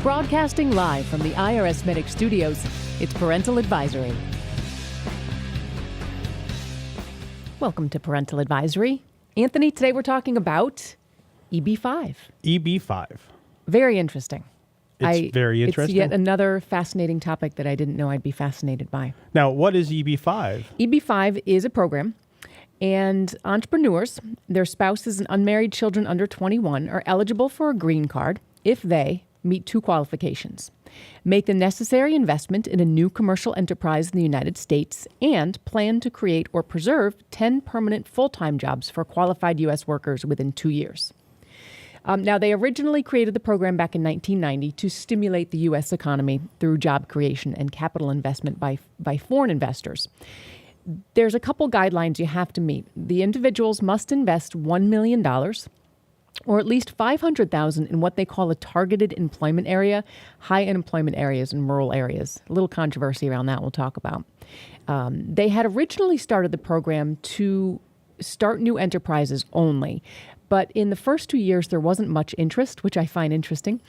Broadcasting live from the IRSMedic studios, it's Parental Advisory. Welcome to Parental Advisory. Anthony, today we're talking about EB-5. EB-5. Very interesting. It's very interesting. It's yet another fascinating topic that I didn't know I'd be fascinated by. Now, what is EB-5? EB-5 is a program, and entrepreneurs, their spouses and unmarried children under 21 are eligible for a green card if they meet two qualifications: make the necessary investment in a new commercial enterprise in the United States, and plan to create or preserve 10 permanent full-time jobs for qualified U.S. workers within 2 years. Now, they originally created the program back in 1990 to stimulate the U.S. economy through job creation and capital investment by foreign investors. There's a couple guidelines you have to meet. The individuals must invest $1 million or at least $500,000 in what they call a targeted employment area, high unemployment areas and rural areas. A little controversy around that we'll talk about. They had originally started the program to start new enterprises only, but in the first 2 years, there wasn't much interest, which I find interesting.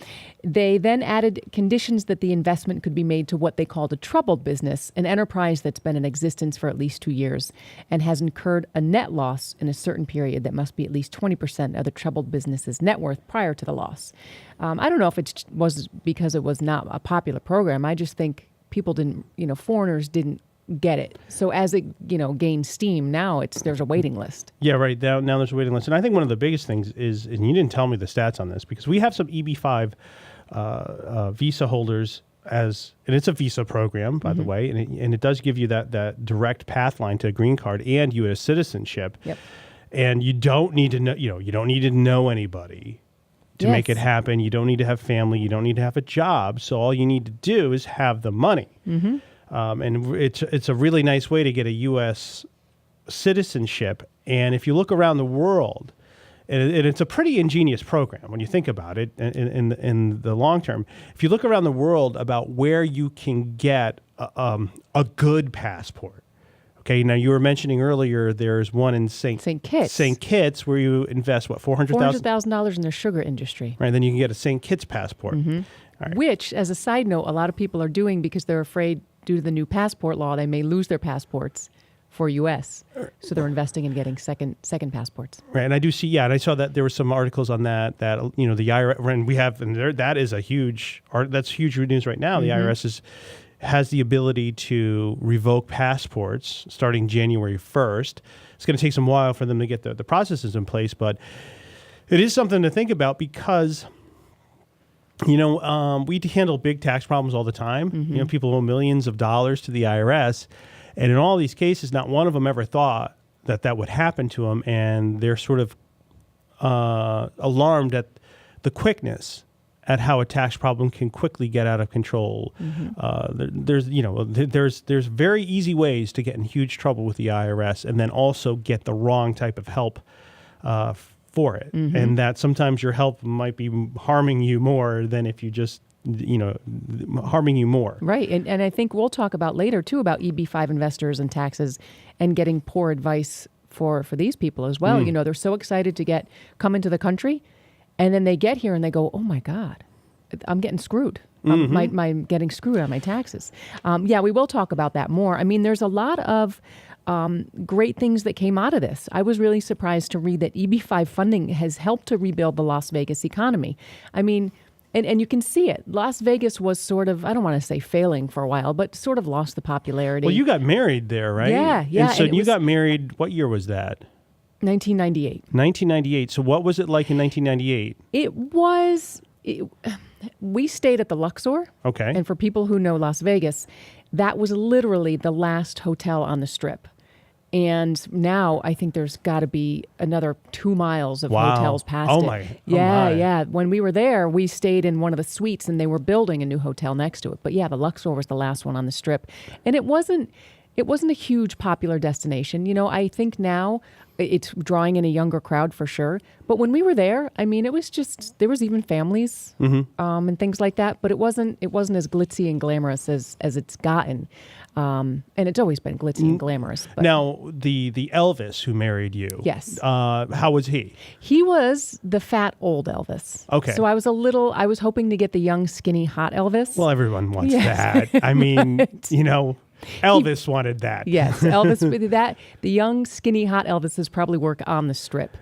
They then added conditions that the investment could be made to what they called a troubled business, an enterprise that's been in existence for at least 2 years and has incurred a net loss in a certain period that must be at least 20% of the troubled business's net worth prior to the loss. I don't know if it was because it was not a popular program. I just think people didn't, foreigners didn't get it. So as it, gains steam, now there's a waiting list. Yeah, right. Now there's a waiting list. And I think one of the biggest things is, and you didn't tell me the stats on this, because we have some EB-5 visa holders and it's a visa program, by the way, and it does give you that direct path line to a green card and U.S. citizenship. Yep. And you don't need to know, you don't need to know anybody to make it happen. You don't need to have family. You don't need to have a job. So all you need to do is have the money. Mm-hmm. And it's a really nice way to get a U.S. citizenship. And if you look around the world, and it's a pretty ingenious program when you think about it in the long term. If you look around the world about where you can get a good passport. Okay, now you were mentioning earlier there's one in St. Kitts. St. Kitts, where you invest, $400,000 in their sugar industry. Right, then you can get a St. Kitts passport. Mm-hmm. Right. Which, as a side note, a lot of people are doing because they're afraid, due to the new passport law, they may lose their passports for U.S. So they're investing in getting second passports. Right, and I do see, and I saw that there were some articles on that the IRS, and that is that's huge news right now. The IRS has the ability to revoke passports starting January 1st. It's going to take some while for them to get the processes in place, but it is something to think about because we handle big tax problems all the time. People owe millions of dollars to the IRS. And in all these cases, not one of them ever thought that would happen to them. And they're sort of alarmed at the quickness at how a tax problem can quickly get out of control. There's very easy ways to get in huge trouble with the IRS and then also get the wrong type of help for it. And that sometimes your help might be harming you more than if you just, harming you more. Right. And I think we'll talk about later, too, about EB-5 investors and taxes and getting poor advice for these people as well. They're so excited to come into the country, and then they get here and they go, oh, my God, I'm getting screwed. I'm getting screwed on my taxes. We will talk about that more. I mean, there's a lot of great things that came out of this. I was really surprised to read that EB-5 funding has helped to rebuild the Las Vegas economy. I mean, and you can see it. Las Vegas was sort of, I don't want to say failing for a while, but sort of lost the popularity. Well, you got married there, right? Yeah. And so you got married, what year was that? 1998. 1998. So what was it like in 1998? We stayed at the Luxor. Okay. And for people who know Las Vegas, that was literally the last hotel on the Strip. And now I think there's got to be another 2 miles of hotels past it. Yeah. When we were there, we stayed in one of the suites and they were building a new hotel next to it. But yeah, the Luxor was the last one on the Strip. And it wasn't a huge popular destination. I think now it's drawing in a younger crowd for sure. But when we were there, I mean, it was just, there was even families and things like that. But it wasn't as glitzy and glamorous as it's gotten. And it's always been glitzy and glamorous. But Now, the Elvis who married you. Yes. How was he? he was the fat old Elvis. Okay. So I was hoping to get the young, skinny, hot Elvis. Well, everyone wants Yes. that. I mean, Elvis wanted that. Yes, Elvis with that. The young, skinny, hot Elvises probably work on the Strip.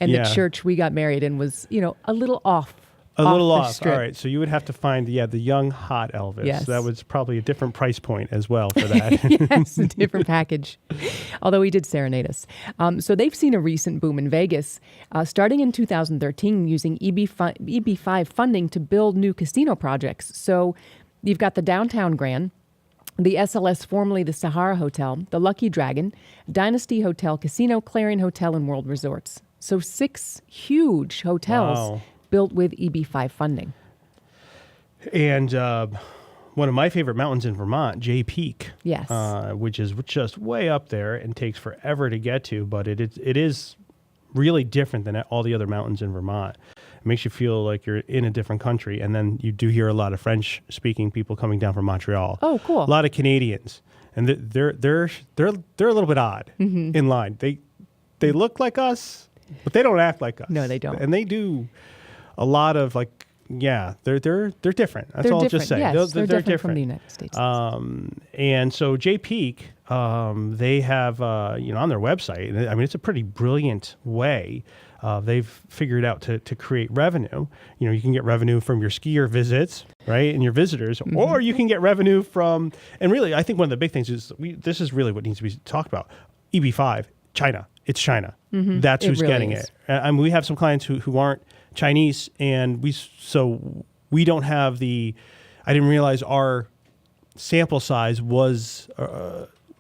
And Yeah. the church we got married in was, a little off. A little the off. Strip. All right. So you would have to find, the young, hot Elvis. Yes. That was probably a different price point as well for that. Yes, a different package. Although he did serenade us. So they've seen a recent boom in Vegas, starting in 2013, using EB-5 funding to build new casino projects. So you've got the Downtown Grand, the SLS, formerly the Sahara Hotel, the Lucky Dragon, Dynasty Hotel, Casino, Clarion Hotel, and World Resorts. So 6 huge hotels Wow. built with EB-5 funding. And one of my favorite mountains in Vermont, Jay Peak. Yes. Which is just way up there and takes forever to get to, but it is really different than all the other mountains in Vermont. It makes you feel like you're in a different country. And then you do hear a lot of French-speaking people coming down from Montreal. Oh, cool. A lot of Canadians, and they're a little bit odd in line. They look like us, but they don't act like us. No, they don't. And they do a lot of they're different. That's They're all I'll different. just say. Yes, they're they're different from the United States. And so Jay Peak, they have, on their website, I mean, it's a pretty brilliant way. They've figured out to create revenue. You can get revenue from your skier visits, right, and your visitors, or you can get revenue from, and really, I think one of the big things is, this is really what needs to be talked about. EB-5, China. It's China. That's It who's really getting is. it. I mean, we have some clients who aren't Chinese, and we don't have I didn't realize our sample size was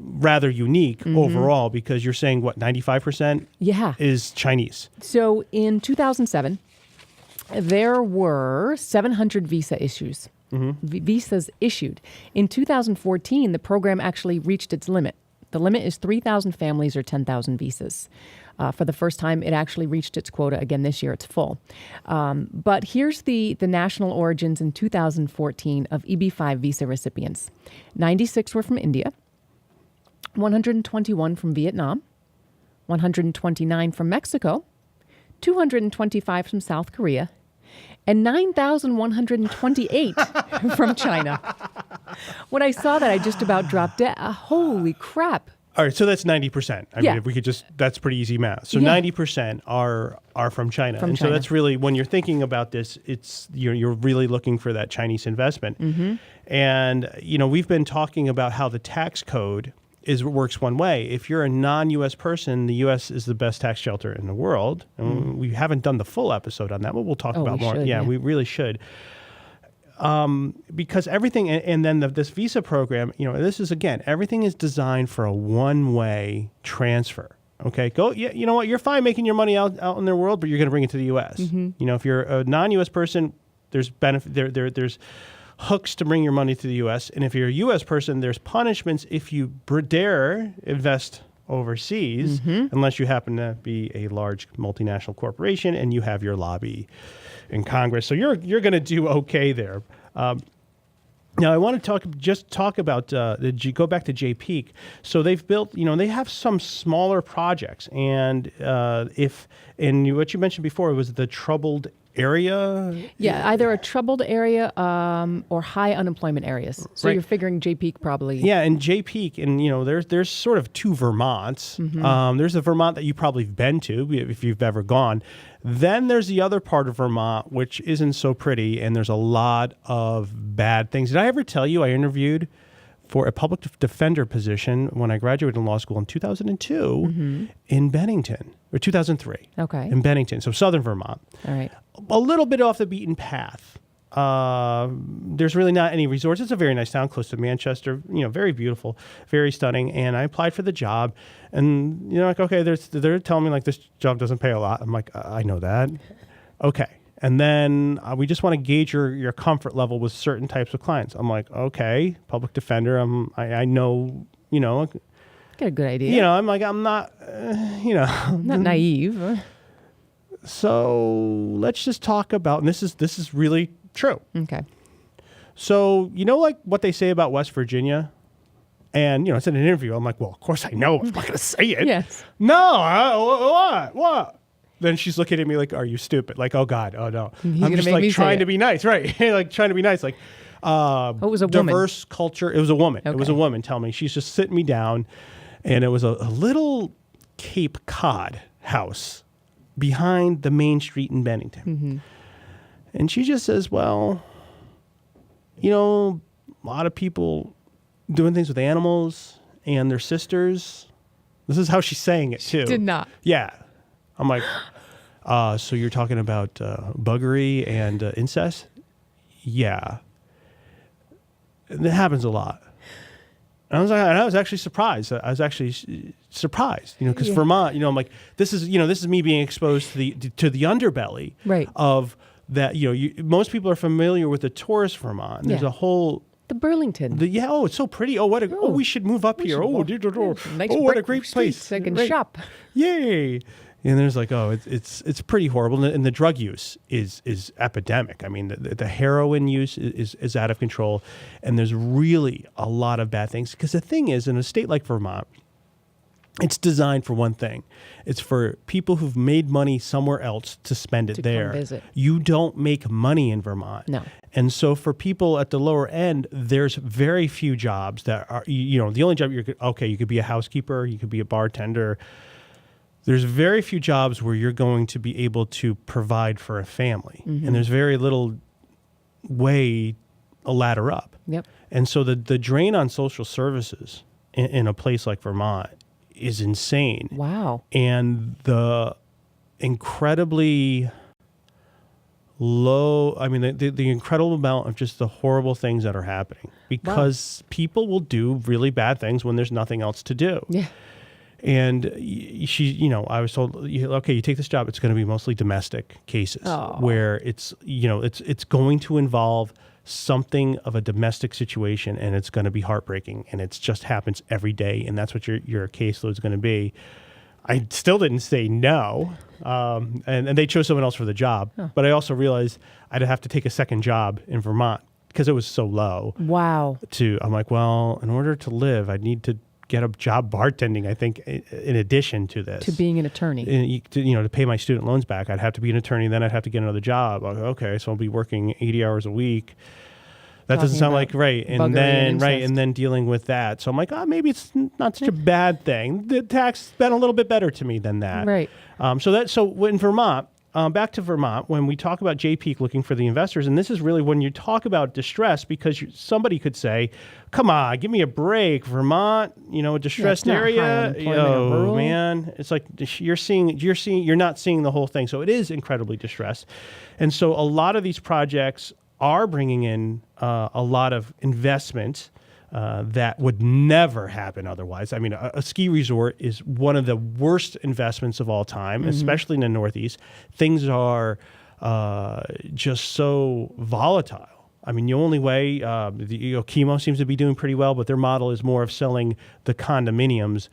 rather unique overall, because you're saying, 95% Yeah. is Chinese. So in 2007, there were 700 visa issues. Visas issued. In 2014, the program actually reached its limit. The limit is 3,000 families or 10,000 visas. For the first time, it actually reached its quota. Again, this year it's full. But here's the national origins in 2014 of EB-5 visa recipients. 96 were from India, 121 from Vietnam, 129 from Mexico, 225 from South Korea, and 9,128 from China. When I saw that, I just about dropped dead. Holy crap. All right, so that's 90%. I Yeah. mean, if we could that's pretty easy math. So Yeah. 90% are from China. From and China. so that's really, when you're thinking about this, it's you're really looking for that Chinese investment. And, we've been talking about how the tax code works one way. If you're a non-U.S. person, the U.S. is the best tax shelter in the world. And we haven't done the full episode on that, but we'll talk about we more. should, Yeah, yeah. we really should. Because everything, and then this visa program, this is, again, everything is designed for a one-way transfer. Okay, you know what? You're fine making your money out in the world, but you're going to bring it to the U.S. If you're a non-U.S. person, there's benefit there's hooks to bring your money to the U.S. And if you're a U.S. person, there's punishments if you dare invest overseas, unless you happen to be a large multinational corporation and you have your lobby in Congress. So you're going to do okay there. Now I want to talk about go back to Jay Peak. So they've built, they have some smaller projects, and what you mentioned before, it was the troubled area. Yeah, either a troubled area or high unemployment areas. So Right. you're figuring Jay Peak probably. Yeah, and Jay Peak, and there's sort of two Vermonts. There's a Vermont that you probably have been to if you've ever gone. Then there's the other part of Vermont which isn't so pretty, and there's a lot of bad things. Did I ever tell you I interviewed for a public defender position when I graduated in law school in 2002 in Bennington, or 2003. Okay. In Bennington, so southern Vermont. All right. A little bit off the beaten path. There's really not any resorts. It's a very nice town close to Manchester, very beautiful, very stunning. And I applied for the job, and okay, they're telling me like this job doesn't pay a lot. I'm like, I know that. Okay. And then we just want to gauge your comfort level with certain types of clients. I'm like, okay, public defender. I know, Got a good idea. I'm like, I'm not, Not naive. So let's just talk about, and this is really true. Okay. So, like what they say about West Virginia? And, I said in an interview, I'm like, well, of course I know. I'm not going to say it. Yes. No, what? Then she's looking at me like, are you stupid? Like, oh, God, oh, no. I'm just like trying to be nice, right? Like trying to be nice. Like, it was a woman. Diverse culture. It was a woman. Okay. It was a woman telling me. She's just sitting me down, and it was a little Cape Cod house behind the main street in Bennington. Mm-hmm. And she just says, well, a lot of people doing things with animals and their sisters. This is how she's saying it, too. Did not. Yeah. I'm like, so you're talking about buggery and incest? Yeah. And it happens a lot. And I was actually surprised. Because Vermont, I'm like, this is me being exposed to the underbelly right. of that. Most people are familiar with the tourist Vermont. There's a whole the Burlington. It's so pretty. We should move up here. Nice what a great place. I can shop. Yay. And there's like, it's pretty horrible. And the drug use is epidemic. I mean, the heroin use is out of control. And there's really a lot of bad things. Because the thing is, in a state like Vermont, it's designed for one thing. It's for people who've made money somewhere else to spend it there. Come visit. You don't make money in Vermont. No. And so for people at the lower end, there's very few jobs that are, the only job you could be a housekeeper, you could be a bartender. There's very few jobs where you're going to be able to provide for a family. Mm-hmm. And there's very little way a ladder up. Yep. And so the drain on social services in a place like Vermont is insane. Wow. And the incredibly low, the incredible amount of just the horrible things that are happening because people will do really bad things when there's nothing else to do. Yeah. And I was told, okay, you take this job, it's going to be mostly domestic cases where it's going to involve something of a domestic situation, and it's going to be heartbreaking, and it just happens every day, and that's what your caseload is going to be. I still didn't say no, and they chose someone else for the job, but I also realized I'd have to take a second job in Vermont because it was so low. Wow. I'm like, well, in order to live, I'd need to get a job bartending, I think, in addition to this. To being an attorney. To pay my student loans back, I'd have to be an attorney, then I'd have to get another job. Okay, so I'll be working 80 hours a week. That doesn't sound like right. And then dealing with that. So I'm like, maybe it's not such a bad thing. The tax has been a little bit better to me than that. Right. So in Vermont, back to Vermont, when we talk about JPEAK looking for the investors, and this is really when you talk about distress, because somebody could say, come on, give me a break, Vermont, a distressed area. Man, it's like you're not seeing the whole thing. So it is incredibly distressed. And so a lot of these projects are bringing in a lot of investment that would never happen otherwise. I mean, a ski resort is one of the worst investments of all time, especially in the Northeast. Things are just so volatile. I mean, the only way, Chemo seems to be doing pretty well, but their model is more of selling the condominiums.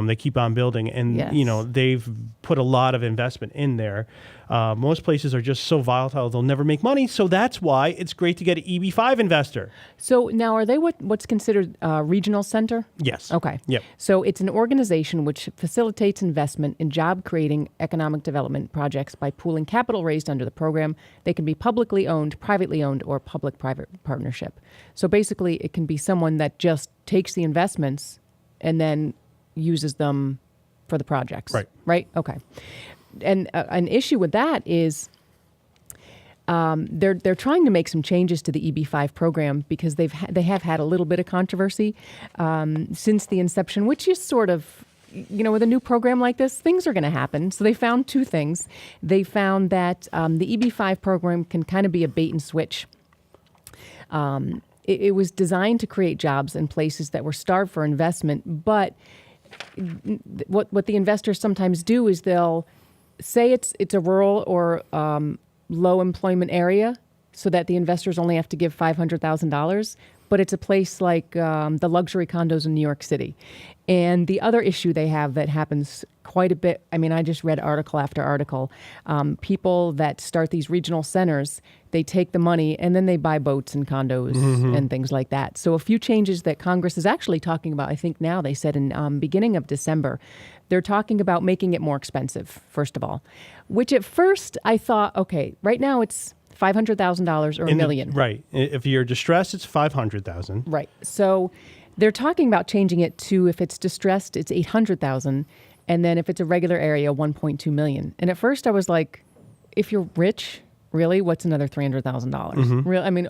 They keep on building, and they've put a lot of investment in there. Most places are just so volatile, they'll never make money. So that's why it's great to get an EB-5 investor. So now, are they what's considered a regional center? Yes. Okay. Yep. So it's an organization which facilitates investment in job-creating economic development projects by pooling capital raised under the program. They can be publicly owned, privately owned, or public-private partnership. So basically, it can be someone that just takes the investments and then uses them for the projects. Right. Right? Okay. And an issue with that is they're trying to make some changes to the EB-5 program because they have had a little bit of controversy since the inception, which is sort of, with a new program like this, things are going to happen. So they found two things. They found that the EB-5 program can kind of be a bait and switch. It was designed to create jobs in places that were starved for investment, but what the investors sometimes do is they'll say it's a rural or low employment area so that the investors only have to give $500,000, but it's a place like the luxury condos in New York City. And the other issue they have that happens quite a bit, I mean, I just read article after article, people that start these regional centers, they take the money and then they buy boats and condos and things like that. So a few changes that Congress is actually talking about, I think now they said in beginning of December, they're talking about making it more expensive, first of all, which at first I thought, okay, right now it's $500,000 or $1 million. Right. If you're distressed, it's $500,000. Right. So they're talking about changing it to, if it's distressed, it's $800,000. And then if it's a regular area, $1.2 million. And at first I was like, if you're rich, really, what's another $300,000? Real? I mean,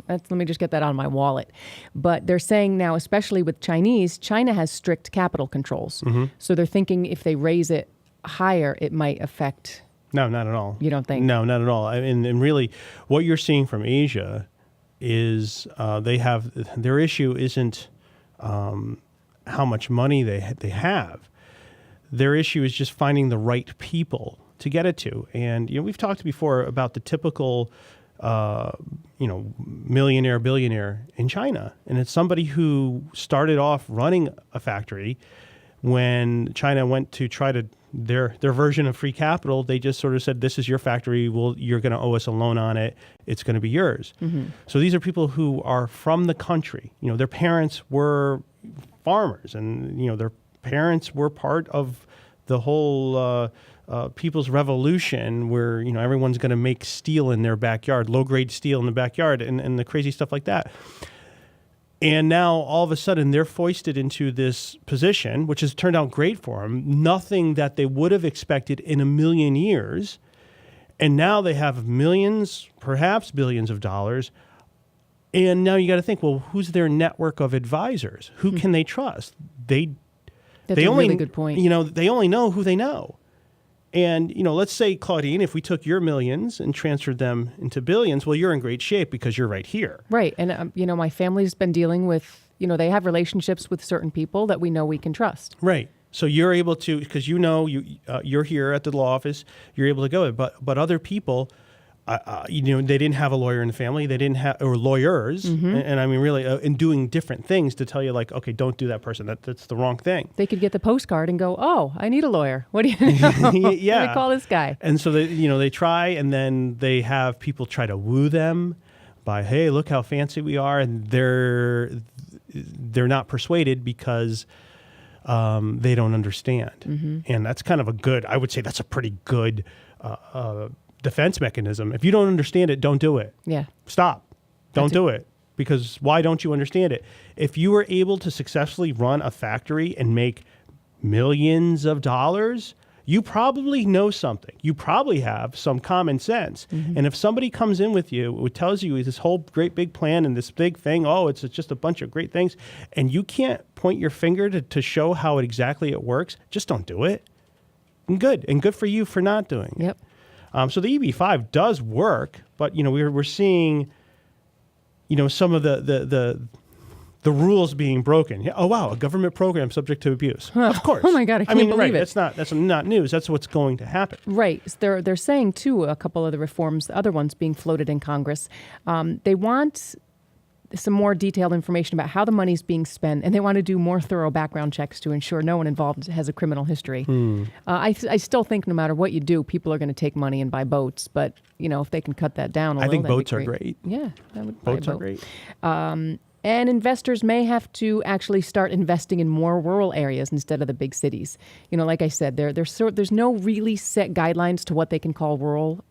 let me just get that out of my wallet. But they're saying now, especially with Chinese, China has strict capital controls. So they're thinking if they raise it higher, it might affect. No, not at all. You don't think? No, not at all. And really, what you're seeing from Asia is their issue isn't how much money they have. Their issue is just finding the right people to get it to. And we've talked before about the typical millionaire, billionaire in China, and it's somebody who started off running a factory. When China went to try to their version of free capital, they just sort of said, this is your factory. Well, you're going to owe us a loan on it. It's going to be yours. So these are people who are from the country. Their parents were farmers, and their parents were part of the whole People's Revolution, where everyone's going to make steel in their backyard, low-grade steel in the backyard, and the crazy stuff like that. And now, all of a sudden, they're foisted into this position, which has turned out great for them, nothing that they would have expected in a million years. And now they have millions, perhaps billions of dollars. And now you got to think, well, who's their network of advisors? Who can they trust? That's a really good point. They only know who they know. And, let's say, Claudine, if we took your millions and transferred them into billions, well, you're in great shape because you're right here. Right. And, my family's been dealing with, they have relationships with certain people that we know we can trust. Right. So you're able to, because you're here at the law office, you're able to go. But other people, they didn't have a lawyer in the family. They didn't have, or lawyers. And I mean, really, in doing different things to tell you, like, okay, don't do that person. That's the wrong thing. They could get the postcard and go, oh, I need a lawyer. What do you know? Yeah. Let me call this guy. And so they try, and then they have people try to woo them by, hey, look how fancy we are, and they're not persuaded because they don't understand. And that's kind of I would say that's a pretty good defense mechanism. If you don't understand it, don't do it. Yeah. Stop. Don't do it. Because why don't you understand it? If you were able to successfully run a factory and make millions of dollars, you probably know something. You probably have some common sense. And if somebody comes in with you, who tells you this whole great big plan and this big thing, it's just a bunch of great things, and you can't point your finger to show how exactly it works, just don't do it. And good for you for not doing it. Yep. So the EB-5 does work, but we're seeing some of the rules being broken. Oh wow, a government program subject to abuse. Of course. Oh my God, I can't believe it. That's not news. That's what's going to happen. Right. They're saying too, a couple of the reforms, the other ones being floated in Congress, they want some more detailed information about how the money's being spent, and they want to do more thorough background checks to ensure no one involved has a criminal history. I still think no matter what you do, people are going to take money and buy boats, but if they can cut that down a little, I think boats are great. Yeah, I would boats buy a are boat. great. And investors may have to actually start investing in more rural areas instead of the big cities. Like I said, there's no really set guidelines to what they can call rural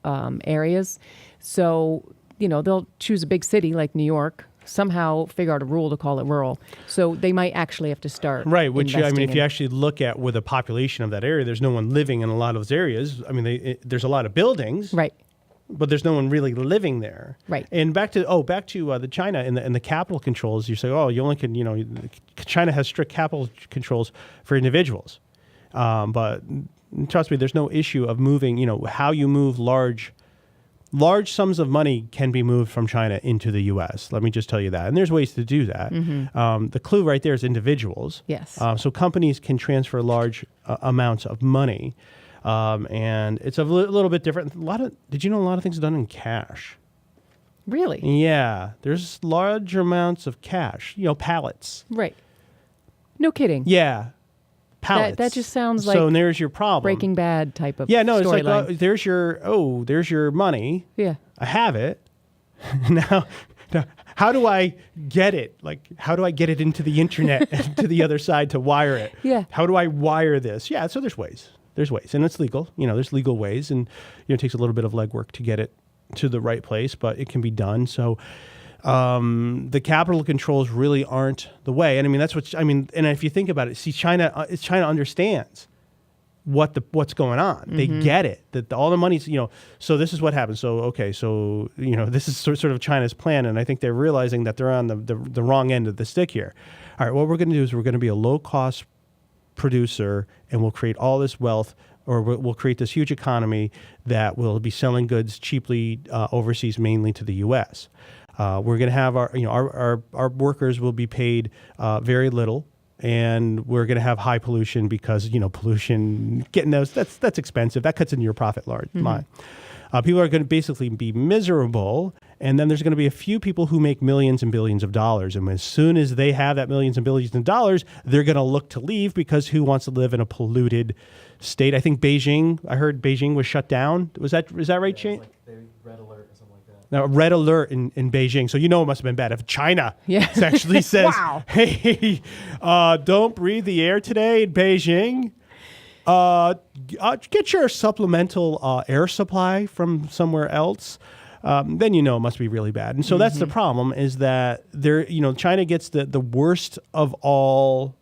areas. So, they'll choose a big city like New York, somehow figure out a rule to call it rural. So they might actually have to start. Right, which, if you actually look at with the population of that area, there's no one living in a lot of those areas. I mean, there's a lot of buildings. Right. But there's no one really living there. Right. And back to the China and the capital controls. You say, you only can, China has strict capital controls for individuals. But trust me, there's no issue of moving, how you move large sums of money can be moved from China into the U.S. Let me just tell you that. And there's ways to do that. The clue right there is individuals. Yes. So companies can transfer large amounts of money. And it's a little bit different. Did you know a lot of things are done in cash? Really? Yeah, there's large amounts of cash. Pallets. Right. No kidding. Yeah, pallets. That just sounds like so. There's your problem. Breaking Bad type of Yeah, no, it's like storyline. there's your money. Yeah. I have it. now, how do I get it? Like, how do I get it into the internet to the other side to wire it? Yeah. How do I wire this? Yeah, so there's ways. There's ways, and it's legal. There's legal ways, and it takes a little bit of legwork to get it to the right place, but it can be done. So the capital controls really aren't the way. And and if you think about it, see, China understands what's going on. They get it, that all the money's, so this is what happens. So, okay, so, this is sort of China's plan. And I think they're realizing that they're on the wrong end of the stick here. All right, what we're going to do is we're going to be a low cost producer, and we'll create all this wealth, or we'll create this huge economy that will be selling goods cheaply overseas, mainly to the U.S. We're going to have our workers will be paid very little, and we're going to have high pollution because pollution, getting those, that's expensive. That cuts into your profit line. People are going to basically be miserable, and then there's going to be a few people who make millions and billions of dollars. And as soon as they have that millions and billions of dollars, they're going to look to leave, because who wants to live in a polluted state? I think I heard Beijing was shut down. Is that right, Shane? Like red alert or something like that. Now, red alert in Beijing. So it must have been bad. If China actually says, Wow. hey, don't breathe the air today in Beijing. Get your supplemental air supply from somewhere else. Then it must be really bad. And so that's the problem, is that China gets the worst of all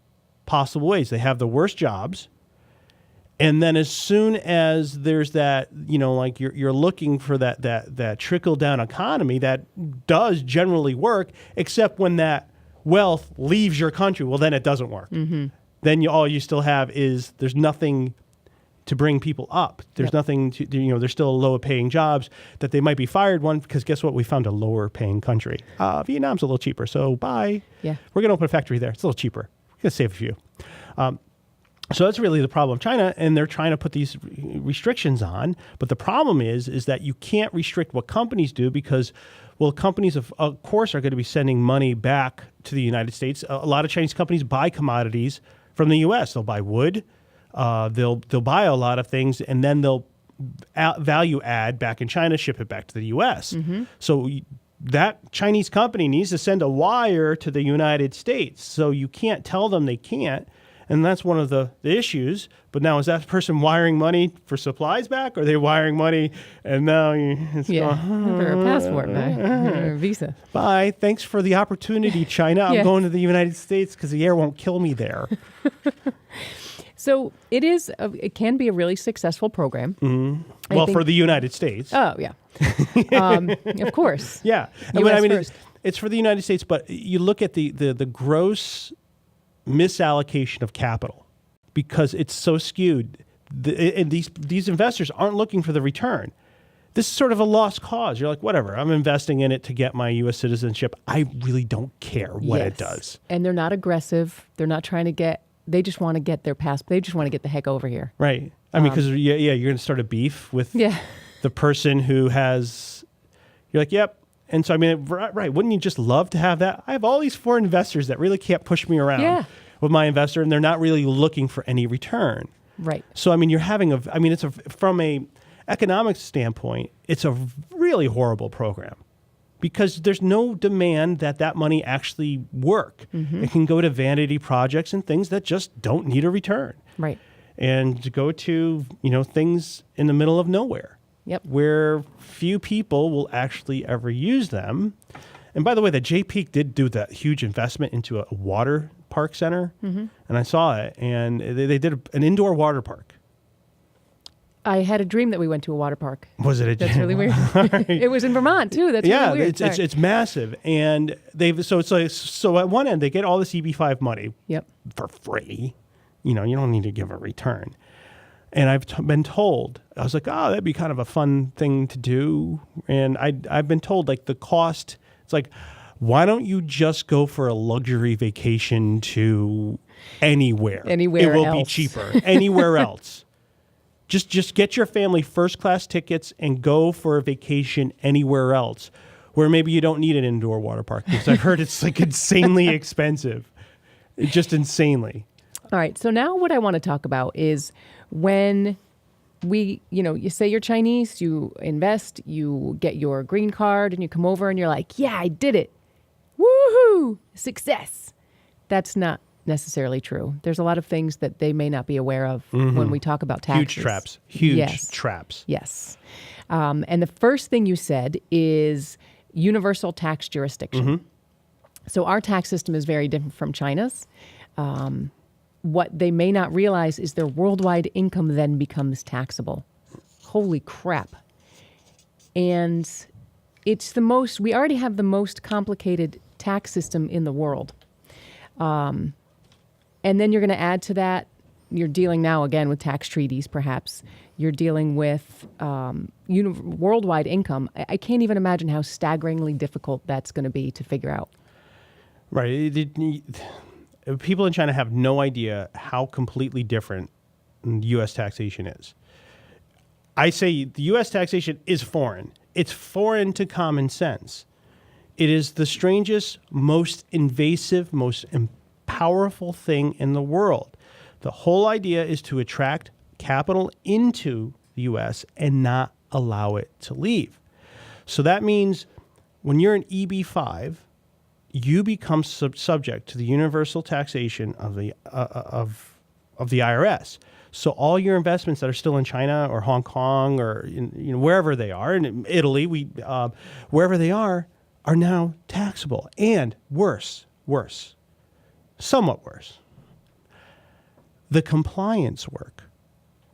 possible ways. They have the worst jobs. And then as soon as there's that, like you're looking for that trickle down economy that does generally work, except when that wealth leaves your country, well, then it doesn't work. Then all you still have is there's nothing to bring people up. There's nothing to, there's still lower paying jobs that they might be fired because guess what? We found a lower paying country. Vietnam's a little cheaper. So bye. Yeah. We're going to open a factory there. It's a little cheaper. We're going to save a few. So that's really the problem of China, and they're trying to put these restrictions on. But the problem is that you can't restrict what companies do, because, well, companies of course are going to be sending money back to the United States. A lot of Chinese companies buy commodities from the U.S. They'll buy wood, they'll buy a lot of things, and then they'll value add back in China, ship it back to the U.S. So that Chinese company needs to send a wire to the United States. So you can't tell them they can't. And that's one of the issues. But now, is that person wiring money for supplies back? Or are they wiring money and now it's going, for a passport back, or a visa. bye. Thanks for the opportunity, China. I'm going to the United States because the air won't kill me there. So it can be a really successful program. Well, for the United States. Oh, yeah. Of course. Yeah. US first. It's for the United States, but you look at the gross misallocation of capital, because it's so skewed. And these investors aren't looking for the return. This is sort of a lost cause. You're like, whatever, I'm investing in it to get my U.S. citizenship. I really don't care what it does. And they're not aggressive. They're not trying to they just want to get their passport. They just want to get the heck over here. Right. I mean, because you're going to start a beef with the person who has, you're like, yep. And so, right, wouldn't you just love to have that? I have all these foreign investors that really can't push me around with my investor, and they're not really looking for any return. Right. So, you're having from a economic standpoint, it's a really horrible program, because there's no demand that money actually work. It can go to vanity projects and things that just don't need a return. Right. And to go to, things in the middle of nowhere. Yep. Where few people will actually ever use them. And by the way, the J Peak did do that huge investment into a water park center. And I saw it, and they did an indoor water park. I had a dream that we went to a water park. Was it? That's really weird. It was in Vermont too. That's really weird. It's massive, and so at one end they get all this EB-5 money for free. You don't need to give a return. And I've been told, I was like, oh, that'd be kind of a fun thing to do. And I've been told, like, the cost, it's like, why don't you just go for a luxury vacation to anywhere? Anywhere else. It will else. be cheaper. Anywhere else. Just get your family first class tickets and go for a vacation anywhere else. where maybe you don't need an indoor water park because I've heard it's like insanely expensive. Just insanely. All right. So now what I want to talk about is when you say you're Chinese, you invest, you get your green card, and you come over and you're like, yeah, I did it. Woohoo! Success. That's not necessarily true. There's a lot of things that they may not be aware of when we talk about taxes. Huge traps. Huge Yes. traps. Yes. And the first thing you said is universal tax jurisdiction. So our tax system is very different from China's. What they may not realize is their worldwide income then becomes taxable. Holy crap. And we already have the most complicated tax system in the world. And then you're going to add to that, you're dealing now again with tax treaties, perhaps. You're dealing with worldwide income. I can't even imagine how staggeringly difficult that's going to be to figure out. Right. People in China have no idea how completely different U.S. taxation is. I say the U.S. taxation is foreign. It's foreign to common sense. It is the strangest, most invasive, most powerful thing in the world. The whole idea is to attract capital into the U.S. and not allow it to leave. So that means when you're an EB-5, you become subject to the universal taxation of the IRS. So all your investments that are still in China or Hong Kong or wherever they are, in Italy, wherever they are now taxable. And worse, somewhat worse, the compliance work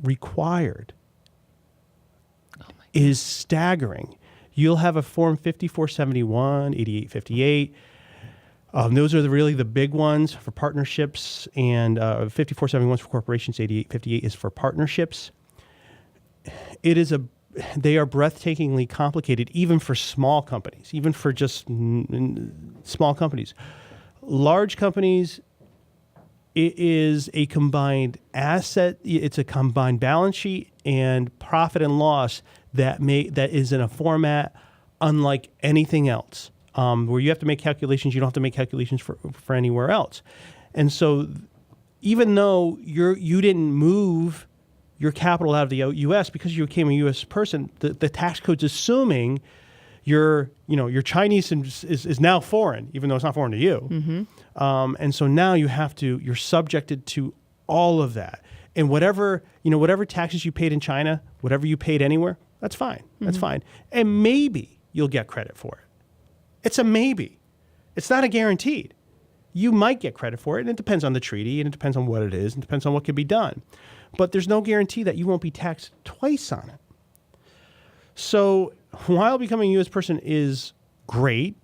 required is staggering. You'll have a Form 5471, 8858. Those are really the big ones for partnerships, and 5471 is for corporations, 8858 is for partnerships. They are breathtakingly complicated, even for small companies, even for just small companies. Large companies, it is a combined asset. It's a combined balance sheet and profit and loss that is in a format unlike anything else. Where you have to make calculations, you don't have to make calculations for anywhere else. And so even though you didn't move your capital out of the U.S. because you became a U.S. person, the tax code's assuming your Chinese is now foreign, even though it's not foreign to you. And so now you're subjected to all of that. And whatever taxes you paid in China, whatever you paid anywhere, that's fine. That's fine. And maybe you'll get credit for it. It's a maybe. It's not a guaranteed. You might get credit for it, and it depends on the treaty, and it depends on what it is, and it depends on what can be done. But there's no guarantee that you won't be taxed twice on it. So while becoming a U.S. person is great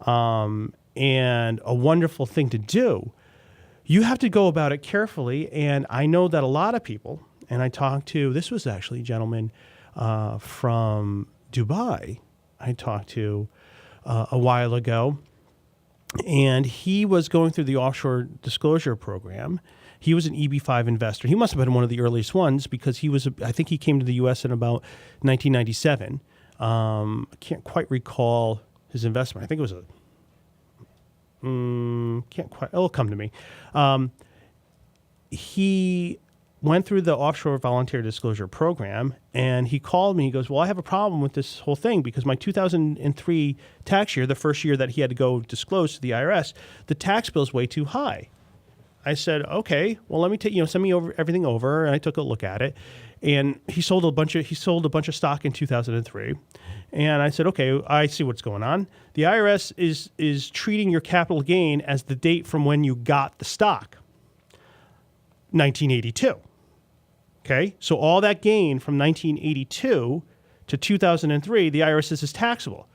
and a wonderful thing to do, you have to go about it carefully. And I know that a lot of people, and I talked to, this was actually a gentleman from Dubai I talked to a while ago, and he was going through the offshore disclosure program. He was an EB-5 investor. He must have been one of the earliest ones because I think he came to the U.S. in about 1997. I can't quite recall his investment. I think it was it'll come to me. He went through the offshore volunteer disclosure program, and he called me. He goes, well, I have a problem with this whole thing because my 2003 tax year, the first year that he had to go disclose to the IRS, the tax bill is way too high. I said, okay, well, let me send me everything over. And I took a look at it, and he sold a bunch of stock in 2003. And I said, okay, I see what's going on. The IRS is treating your capital gain as the date from when you got the stock, 1982. Okay, so all that gain from 1982 to 2003, the IRS says is taxable.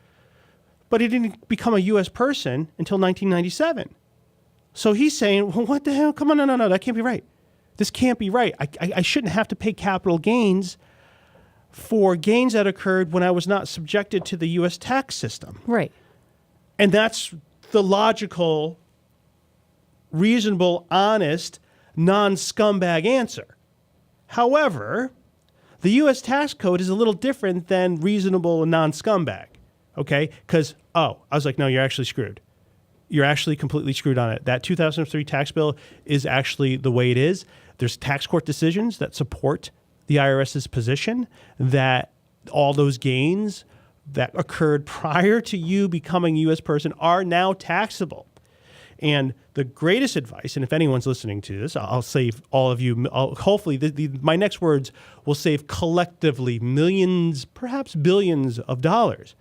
But he didn't become a U.S. person until 1997. So he's saying, well, what the hell? Come on, no, that can't be right. This can't be right. I shouldn't have to pay capital gains for gains that occurred when I was not subjected to the U.S. tax system. Right. And that's the logical, reasonable, honest, non-scumbag answer. However, the U.S. tax code is a little different than reasonable and non-scumbag. Okay? Because, I was like, no, you're actually screwed. You're actually completely screwed on it. That 2003 tax bill is actually the way it is. There's tax court decisions that support the IRS's position that all those gains that occurred prior to you becoming a U.S. person are now taxable. And the greatest advice, and if anyone's listening to this, I'll save all of you. Hopefully, my next words will save collectively millions, perhaps billions of dollars.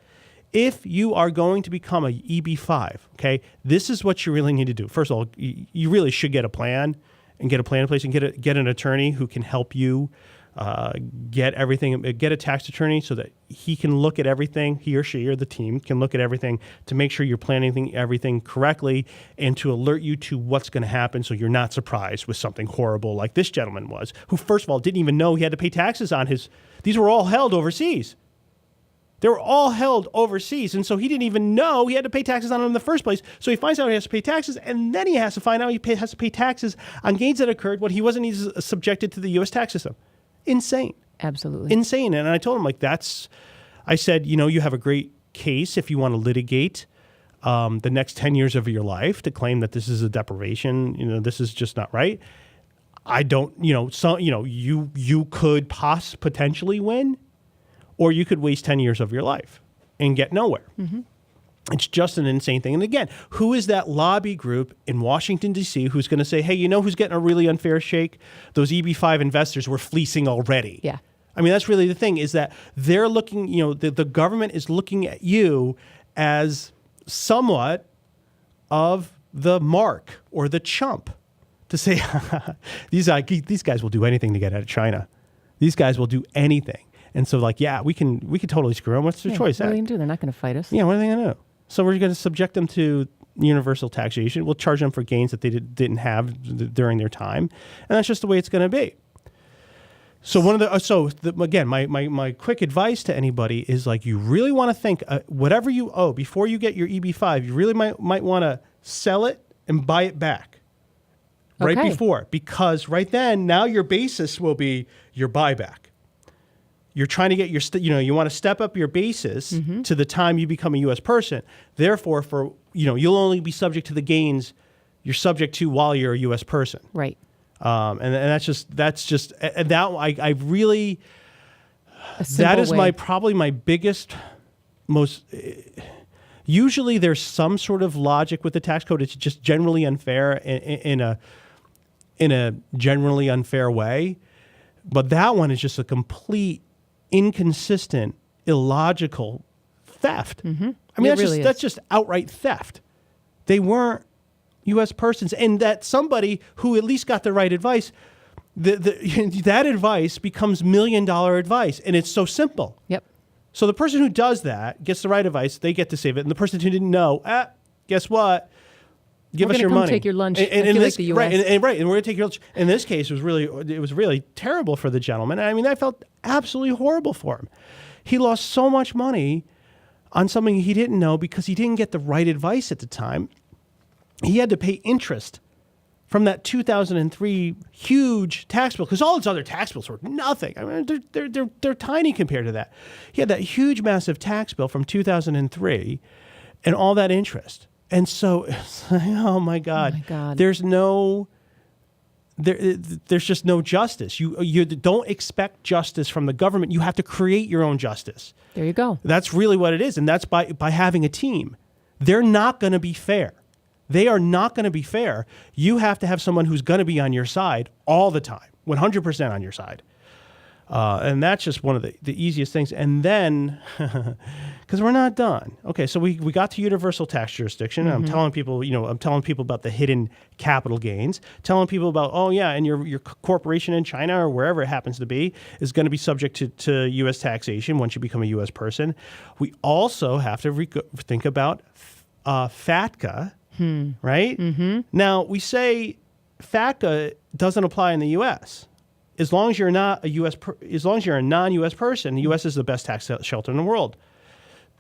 If you are going to become a EB-5, okay, this is what you really need to do. First of all, you really should get a plan and get a plan in place and get an attorney who can help you get everything, get a tax attorney so that he can look at everything, he or she or the team can look at everything to make sure you're planning everything correctly and to alert you to what's going to happen so you're not surprised with something horrible like this gentleman was, who first of all didn't even know he had to pay taxes on these were all held overseas. They were all held overseas, and so he didn't even know he had to pay taxes on them in the first place. So he finds out he has to pay taxes, and then he has to find out he has to pay taxes on gains that occurred when he wasn't even subjected to the U.S. tax system. Insane. Absolutely. Insane. And I told him, I said, you have a great case if you want to litigate the next 10 years of your life to claim that this is a deprivation, this is just not right. I don't, you could potentially win, or you could waste 10 years of your life and get nowhere. Mm-hmm. It's just an insane thing. And again, who is that lobby group in Washington, D.C. who's going to say, hey, who's getting a really unfair shake? Those EB-5 investors were fleecing already. Yeah. I mean, that's really the thing, is that they're looking, the government is looking at you as somewhat of the mark or the chump to say, these guys will do anything to get out of China. These guys will do anything. And so we can totally screw them. What's their choice? What are they going to do? They're not going to fight us. Yeah, what are they going to do? So we're going to subject them to universal taxation. We'll charge them for gains that they didn't have during their time. And that's just the way it's going to be. So again, my quick advice to anybody is you really want to think whatever you owe before you get your EB-5, you really might want to sell it and buy it back right before, because right then now your basis will be your buyback. You're trying to get you want to step up your basis to the time you become a U.S. person. Therefore, you'll only be subject to the gains you're subject to while you're a U.S. person. Right. And that I really, that is way. probably my biggest, most, usually there's some sort of logic with the tax code. It's just generally unfair in a generally unfair way. But that one is just a complete inconsistent, illogical theft. Mm-hmm. I mean, that's just outright theft. They weren't U.S. persons, and that somebody who at least got the right advice, that advice becomes $1 million advice, and it's so simple. Yep. So the person who does that gets the right advice, they get to save it, and the person who didn't know, guess what? Give us your money. Take your lunch. And like the US. Right, and we're going to take your lunch. In this case, it was really terrible for the gentleman. I mean, I felt absolutely horrible for him. He lost so much money on something he didn't know because he didn't get the right advice at the time. He had to pay interest from that 2003 huge tax bill because all his other tax bills were nothing. I mean, they're tiny compared to that. He had that huge, massive tax bill from 2003 and all that interest. And so, oh my God, there's just no justice. You don't expect justice from the government. You have to create your own justice. There you go. That's really what it is. And that's by having a team. They're not going to be fair. They are not going to be fair. You have to have someone who's going to be on your side all the time, 100% on your side. And that's just one of the easiest things. And then, because we're not done. Okay, so we got to universal tax jurisdiction. Mm-hmm. I'm telling people about the hidden capital gains, telling people about, and your corporation in China or wherever it happens to be is going to be subject to U.S. taxation once you become a U.S. person. We also have to think about FATCA, right? Mm-hmm. Now, we say FATCA doesn't apply in the U.S., as long as you're not as long as you're a non-U.S. person, the U.S. is the best tax shelter in the world.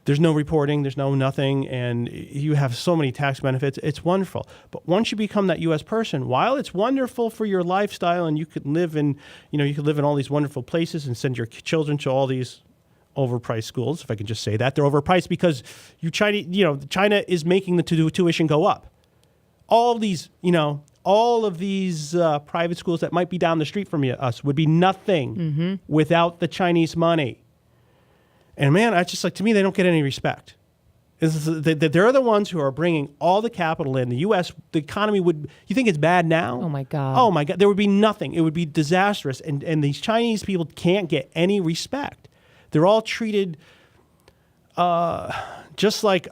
There's no reporting, there's no nothing, and you have so many tax benefits. It's wonderful. But once you become that U.S. person, while it's wonderful for your lifestyle and you could live in all these wonderful places and send your children to all these overpriced schools, if I can just say that. They're overpriced because China is making the tuition go up. All of these private schools that might be down the street from us would be nothing without the Chinese money. And man, I just to me, they don't get any respect. They're the ones who are bringing all the capital in. The U.S., the economy you think it's bad now? Oh, my God. Oh, my God. There would be nothing. It would be disastrous. And these Chinese people can't get any respect. They're all treated just like,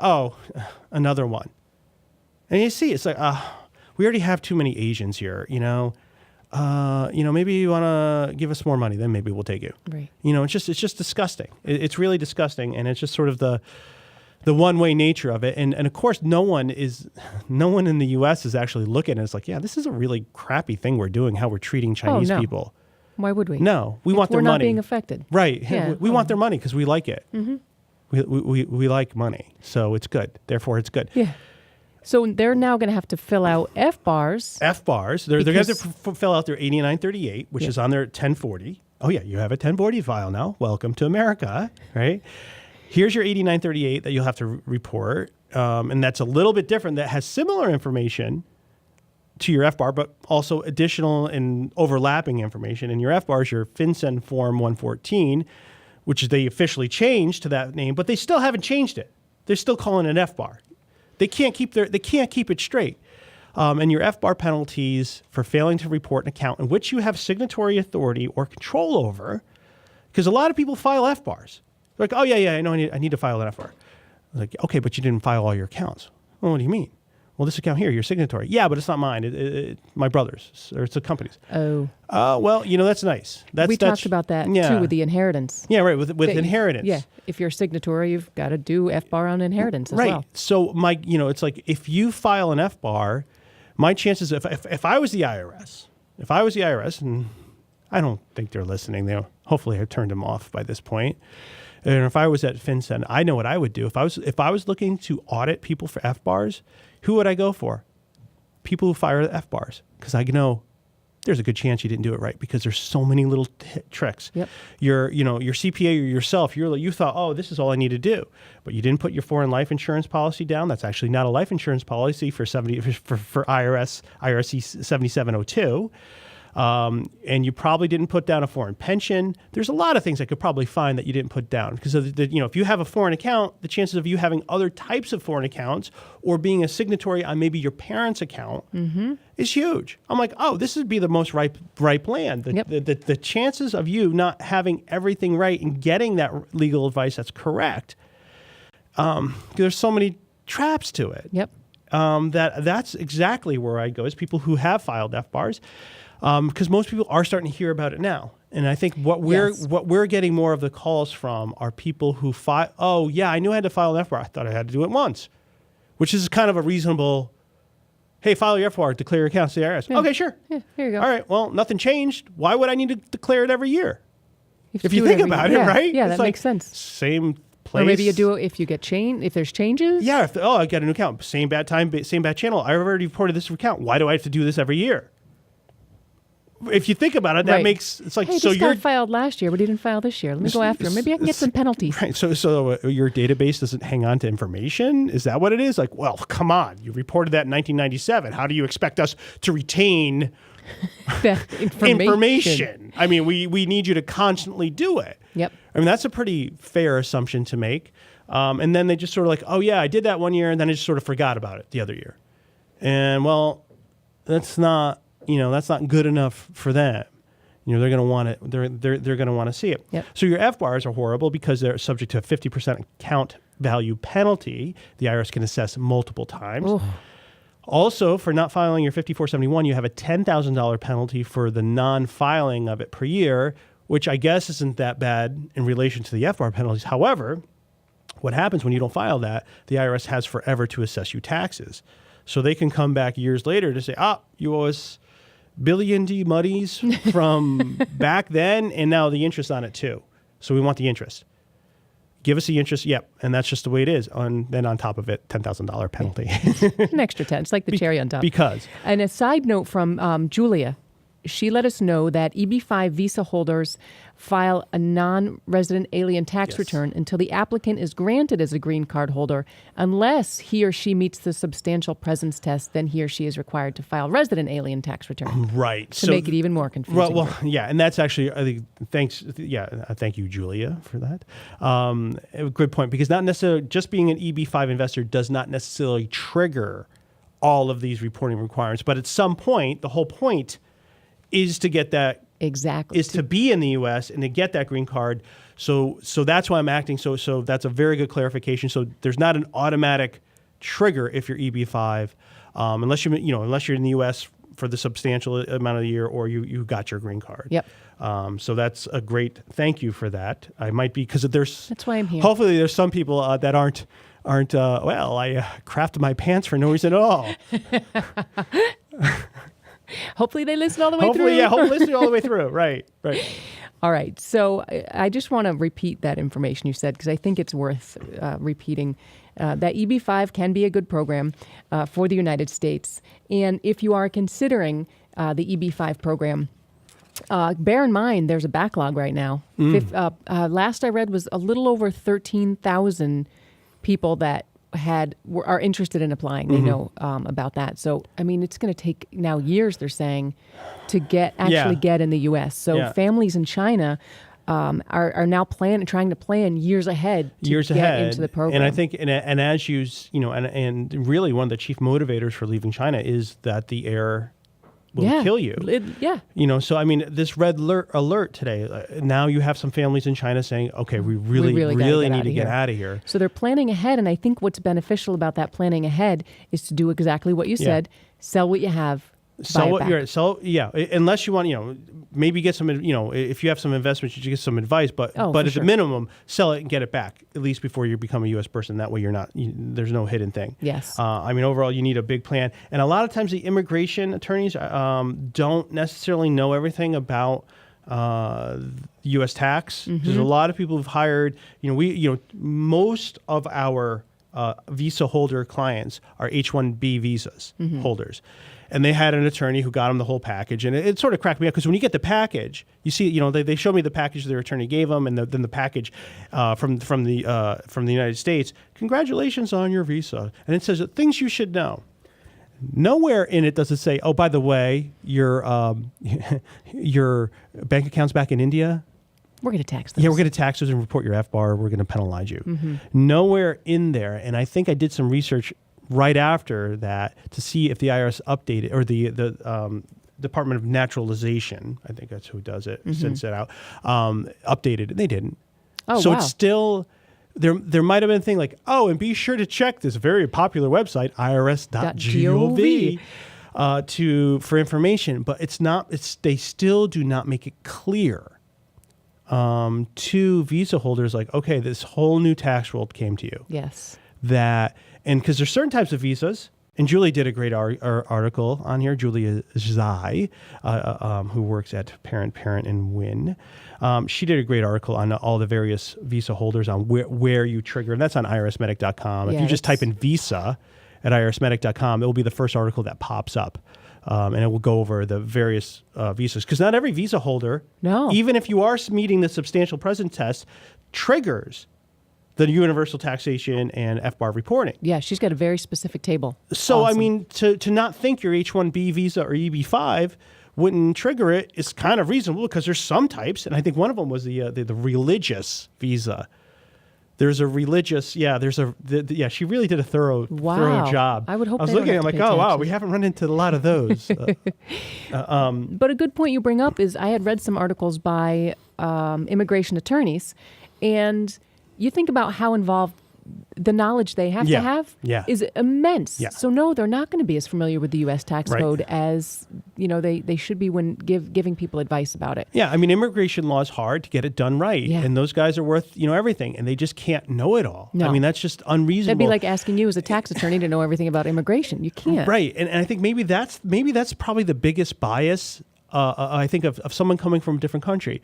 another one. And you see, it's like, we already have too many Asians here, maybe you want to give us more money, then maybe we'll take you. Right. It's just disgusting. It's really disgusting. And it's just sort of the one-way nature of it. And of course, no one in the U.S. is actually looking at it. It's like, yeah, this is a really crappy thing we're doing, how we're treating Chinese people. Why would we? No, we want their money. We're not being affected. Right. Yeah. We want their money because we like it. Mm-hmm. We like money, so it's good. Therefore, it's good. Yeah. So they're now going to have to fill out F-bars. F-bars. They're going to have to fill out their 8938, which is on their 1040. Oh, yeah, you have a 1040 file now. Welcome to America, right? Here's your 8938 that you'll have to report, and that's a little bit different. That has similar information to your F-bar, but also additional and overlapping information. In your F-bar is your FinCEN Form 114, which they officially changed to that name, but they still haven't changed it. They're still calling it an F-bar. They can't keep it straight. And your F-bar penalties for failing to report an account in which you have signatory authority or control over, because a lot of people file F-bars. They're like, oh, yeah, I know I need to file an F-bar. I was like, okay, but you didn't file all your accounts. Well, what do you mean? Well, this account here, your signatory. Yeah, but it's not mine. It's my brother's, or it's a company's. Oh. Well, that's nice. We talked about that, too, with the inheritance. Yeah, right, with inheritance. Yeah, if you're a signatory, you've got to do F-bar on inheritance as well. Right. So, it's like if you file an F-bar, my chances, if I was the IRS, and I don't think they're listening. Hopefully I've turned them off by this point. And if I was at FinCEN, I know what I would do. If I was looking to audit people for F-bars, who would I go for? People who fire the F-bars. Because I know there's a good chance you didn't do it right because there's so many little tricks. Yep. Your CPA or yourself, you thought, oh, this is all I need to do. But you didn't put your foreign life insurance policy down. That's actually not a life insurance policy for IRS 7702. And you probably didn't put down a foreign pension. There's a lot of things I could probably find that you didn't put down because if you have a foreign account, the chances of you having other types of foreign accounts or being a signatory on maybe your parents' account is huge. I'm like, oh, this would be the most ripe land. The chances of you not having everything right and getting that legal advice that's correct, there's so many traps to it. Yep. That's exactly where I go is people who have filed F-bars. Because most people are starting to hear about it now. And I think what we're getting more of the calls from are people who file, oh, yeah, I knew I had to file an F-bar. I thought I had to do it once, which is kind of a reasonable, hey, file your F-bar, declare your accounts to the IRS. Yeah. Okay, sure. Yeah, here you go. All right, well, nothing changed. Why would I need to declare it every year? If you think about it, right? Yeah, it's that makes sense. Same place. Or maybe you do it if you get if there's changes. Yeah, I got a new account. Same bad time, same bad channel. I already reported this account. Why do I have to do this every year? If you think about it, that makes it's like hey, so. This guy filed last year, but he didn't file this year. Let me go after him. Maybe I can get some penalties. Right. So your database doesn't hang on to information. Is that what it is? Like, well, come on. You reported that in 1997. How do you expect us to retain that information? I mean, we need you to constantly do it. Yep. I mean, that's a pretty fair assumption to make. And then they just sort of like, oh yeah, I did that one year, and then I just sort of forgot about it the other year. And well, that's not. That's not good enough for them. They're going to want it. They're going to want to see it. Yep. So your F-bars are horrible because they're subject to a 50% account value penalty. The IRS can assess multiple times. Oh. Also, for not filing your 5471, you have a $10,000 penalty for the non-filing of it per year, which I guess isn't that bad in relation to the F-bar penalties. However, what happens when you don't file that, the IRS has forever to assess you taxes. So they can come back years later to say, you owe us billion D muddies from back then, and now the interest on it too. So we want the interest. Give us the interest, yep, and that's just the way it is. Then on top of it, $10,000 penalty. An extra 10. It's like the cherry on top. Because. And a side note from Julia she let us know that EB-5 visa holders file a non-resident alien tax return until the applicant is granted as a green card holder. Unless he or she meets the substantial presence test, then he or she is required to file resident alien tax return. Right. To make it even more confusing. Well, yeah, and that's actually, I think, thanks. Yeah, thank you, Julia, for that. A good point, because not necessarily just being an EB-5 investor does not necessarily trigger all of these reporting requirements, but at some point, the whole point is to get that. Exactly. Is to be in the U.S. and to get that green card. So that's why I'm acting. So that's a very good clarification. So there's not an automatic trigger if you're EB-5, unless you're in the U.S. for the substantial amount of the year, or you got your green card. Yep. So that's a great thank you for that. I might be, because there's. That's why I'm here. Hopefully there's some people that aren't. I crafted my pants for no reason at all. Hopefully they listen all the way through. Hopefully listen all the way through. Right. All right. So I just want to repeat that information you said, because I think it's worth repeating. That EB-5 can be a good program for the United States. And if you are considering the EB-5 program, bear in mind there's a backlog right now. Last I read was a little over 13,000 people that are interested in applying. They know about that. So, I mean, it's going to take now years, they're saying, to get in the U.S. So families in China are now trying to plan years ahead to get into the program. And I think, and as you and really one of the chief motivators for leaving China is that the air will kill you. So I mean, this red alert today, now you have some families in China saying, okay, we really need to get out of here. So they're planning ahead, and I think what's beneficial about that planning ahead is to do exactly what you said, sell what you have. Unless you want, maybe get some, if you have some investments, you should get some advice, but at the minimum, sell it and get it back, at least before you become a U.S. person. That way you're not, there's no hidden thing. Yes. Overall, you need a big plan. And a lot of times the immigration attorneys don't necessarily know everything about U.S. tax. There's a lot of people who've hired, most of our visa holder clients are H-1B visas holders. And they had an attorney who got them the whole package. And it sort of cracked me up, because when you get the package, you see, they showed me the package their attorney gave them, and then the package from the United States. Congratulations on your visa. And it says things you should know. Nowhere in it does it say, oh, by the way, your bank account's back in India. We're going to tax those. Yeah, we're going to tax those and report your FBAR. We're going to penalize you. Nowhere in there. And I think I did some research right after that to see if the IRS updated, or the Department of Naturalization, I think that's who does it, sends it out, updated, and they didn't. Oh, so wow. It's still, there might have been a thing like, and be sure to check this very popular website, irs.gov, for information, but it's not. They still do not make it clear to visa holders, like, okay, this whole new tax world came to you. Yes. And because there's certain types of visas, and Julie did a great article on here, Julia Zai, who works at Parent and Wynn. She did a great article on all the various visa holders, on where you trigger, and that's on IRSMedic.com. If you just type in visa at IRSMedic.com, it will be the first article that pops up. And it will go over the various visas. Because not every visa holder, even if you are meeting the substantial present test, triggers the universal taxation and FBAR reporting. Yeah, she's got a very specific table. So, awesome. I mean, to not think your H-1B visa or EB-5 wouldn't trigger it is kind of reasonable, because there's some types, and I think one of them was the religious visa. There's a religious, she really did a thorough job. I would hope. I was looking, I'm like, oh wow, we haven't run into a lot of those. But a good point you bring up is I had read some articles by immigration attorneys, and you think about how involved the knowledge they have to have is immense. Yeah. So no, they're not going to be as familiar with the U.S. tax code as they should be when giving people advice about it. Yeah, I mean, immigration law is hard to get it done right, and those guys are worth everything, and they just can't know it all. No. I mean, that's just unreasonable. That'd be like asking you as a tax attorney to know everything about immigration. You can't. Right, and I think maybe that's probably the biggest bias. I think of someone coming from a different country,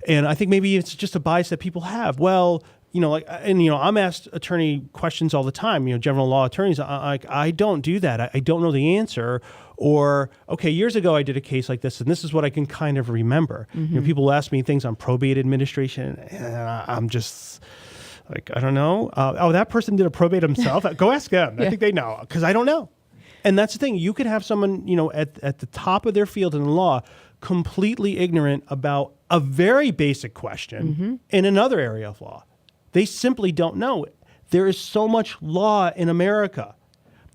and I think maybe it's just a bias that people have. Well, I'm asked attorney questions all the time, general law attorneys. I don't do that. I don't know the answer, Or, okay, years ago I did a case like this, and this is what I can kind of remember. People ask me things on probate administration, and I'm just like, I don't know. That person did a probate himself. Go ask them. I think they know, because I don't know. And that's the thing. You could have someone, at the top of their field in the law, completely ignorant about a very basic question in another area of law. They simply don't know it. There is so much law in America.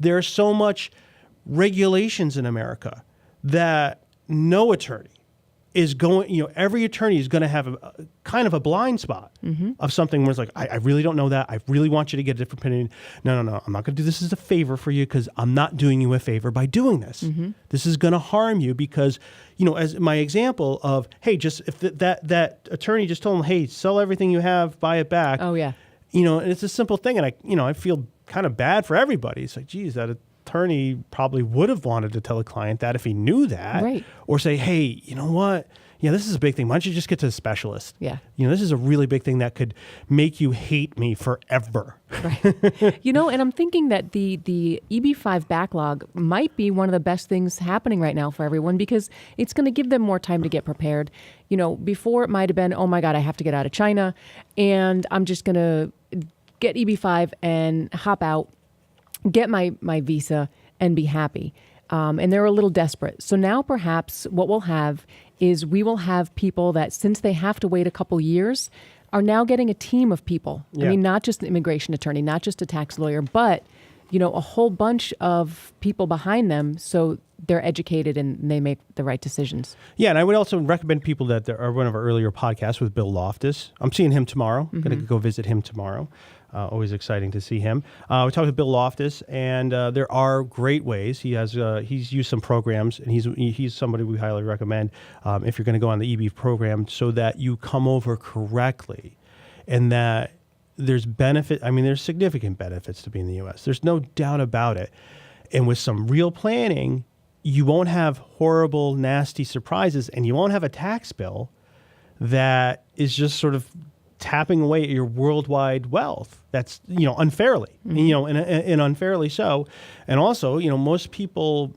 There's so much regulations in America that no attorney is going, every attorney is going to have a kind of a blind spot of something where it's like, I really don't know that. I really want you to get a different opinion. No. I'm not going to do this as a favor for you, because I'm not doing you a favor by doing this. This is going to harm you because, as my example of, hey, just if that attorney just told him, hey, sell everything you have, buy it back. Oh, yeah. And it's a simple thing. And I feel kind of bad for everybody. It's like, geez, that attorney probably would have wanted to tell a client that if he knew that, right. Or say, hey, you know what? Yeah, this is a big thing. Why don't you just get to a specialist? Yeah. This is a really big thing that could make you hate me forever. Right. And I'm thinking that the EB-5 backlog might be one of the best things happening right now for everyone, because it's going to give them more time to get prepared. Before it might have been, oh my God, I have to get out of China, and I'm just going to get EB-5 and hop out, get my visa, and be happy. And they're a little desperate. So now perhaps what we'll have is we will have people that, since they have to wait a couple years, are now getting a team of people. Yeah. I mean, not just an immigration attorney, not just a tax lawyer, but, a whole bunch of people behind them, so they're educated and they make the right decisions. Yeah, and I would also recommend people that are one of our earlier podcasts with Bill Loftus. I'm seeing him tomorrow. I'm going to go visit him tomorrow. Always exciting to see him. We talked to Bill Loftus, and there are great ways. He's used some programs, and he's somebody we highly recommend if you're going to go on the EB program, so that you come over correctly, and that there's benefit. I mean, there's significant benefits to being in the U.S. There's no doubt about it. And with some real planning, you won't have horrible, nasty surprises, and you won't have a tax bill that is just sort of tapping away at your worldwide wealth. That's, unfairly, and unfairly so. And also, most people,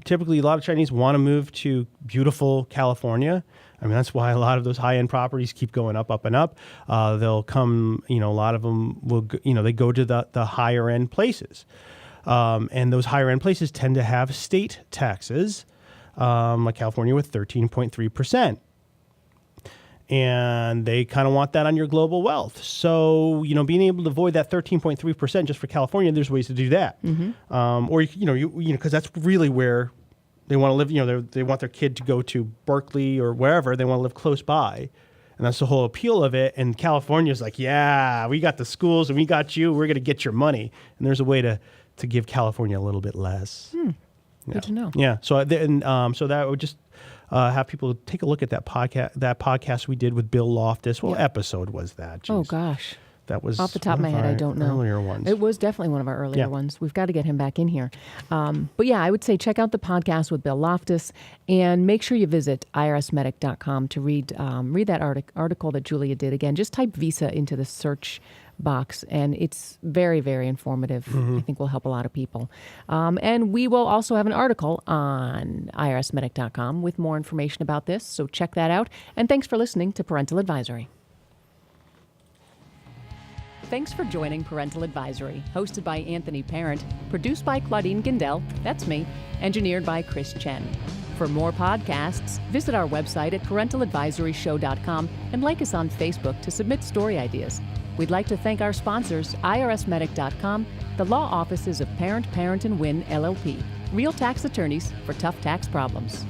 typically a lot of Chinese want to move to beautiful California. I mean, that's why a lot of those high-end properties keep going up, up, and up. They'll come, a lot of them will, they go to the higher-end places. And those higher-end places tend to have state taxes, like California with 13.3%. And they kind of want that on your global wealth. So, being able to avoid that 13.3% just for California, there's ways to do that. Or, because that's really where they want to live. They want their kid to go to Berkeley or wherever. They want to live close by. And that's the whole appeal of it. And California's like, yeah, we got the schools and we got you. We're going to get your money. And there's a way to give California a little bit less. Good to know. Yeah. So that would just have people take a look at that podcast we did with Bill Loftus. What episode was that? Jeez. Oh, gosh. That was off the top of my head, I don't know. Earlier ones. It was definitely one of our earlier ones. We've got to get him back in here. But yeah, I would say check out the podcast with Bill Loftus, and make sure you visit IRSMedic.com to read that article that Julia did. Again, just type visa into the search box, and it's very, very informative. I think will help a lot of people. And we will also have an article on IRSMedic.com with more information about this, so check that out. And thanks for listening to Parental Advisory. Thanks for joining Parental Advisory, hosted by Anthony Parent, produced by Claudine Gindel, that's me, engineered by Chris Chen. For more podcasts, visit our website at parentaladvisoryshow.com and like us on Facebook to submit story ideas. We'd like to thank our sponsors, IRSMedic.com, the law offices of Parent, and Wynn, LLP, real tax attorneys for tough tax problems.